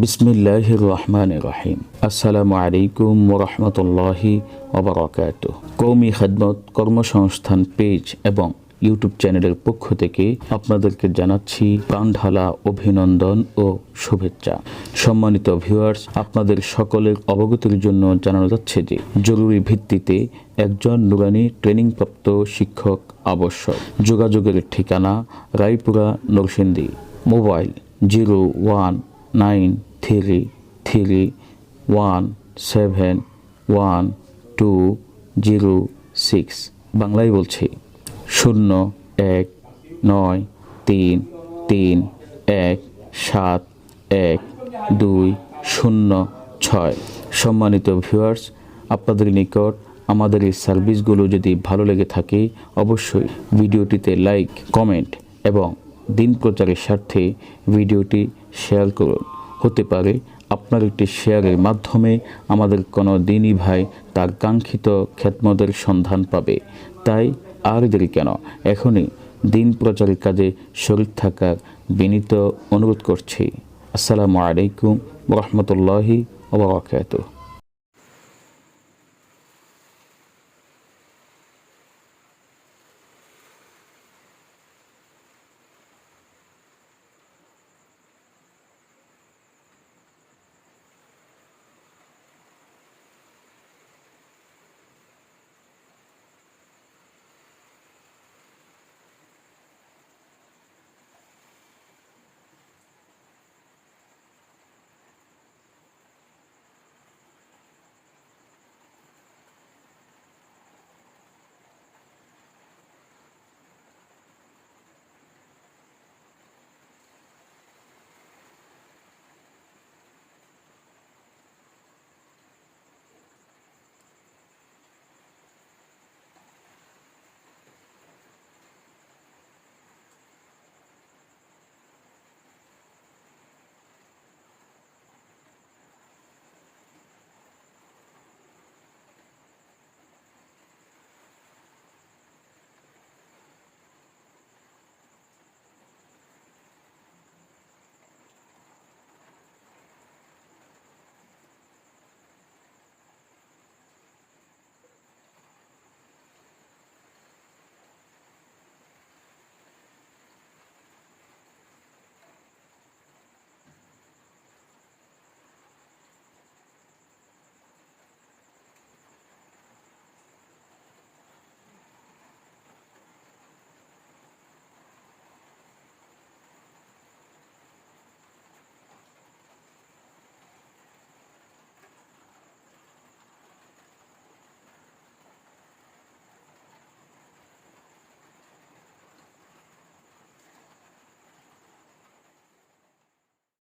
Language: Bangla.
বিসমিল্লাহির রহমানির রহিম। আসসালামু আলাইকুম ওয়া রাহমাতুল্লাহি ওয়া বারাকাতুহু। কওমি খিদমত কর্মসংস্থান পেজ এবং ইউটিউব চ্যানেলের পক্ষ থেকে আপনাদেরকে জানাচ্ছি প্রাণঢালা অভিনন্দন ও শুভেচ্ছা। সম্মানিত ভিউয়ার্স, আপনাদের সকলের অবগতির জন্য জানানো যাচ্ছে যে জরুরি ভিত্তিতে একজন নুরানি ট্রেনিংপ্রাপ্ত শিক্ষক আবশ্যক। যোগাযোগের ঠিকানা রায়পুরা, নরসিংদী। মোবাইল 0193317206। বাংলায় বলছি 0193317126। সম্মানিত ভিউয়ার্স, আপনাদের নিকট আমাদের এই সার্ভিসগুলো যদি ভালো লেগে থাকে অবশ্যই ভিডিওটিতে লাইক, কমেন্ট এবং দিন প্রচারের স্বার্থে ভিডিওটি শেয়ার করুন। হতে পারে আপনার একটি শেয়ারের মাধ্যমে আমাদের কোনো দিনই ভাই তার কাঙ্ক্ষিত খেদমতের সন্ধান পাবে। তাই আর দেরি কেন, এখনই দিন প্রচারের কাজে শরীক থাকার বিনীত অনুরোধ করছি। আসসালামু আলাইকুম ওয়া রাহমাতুল্লাহি ওয়া বারাকাতুহু।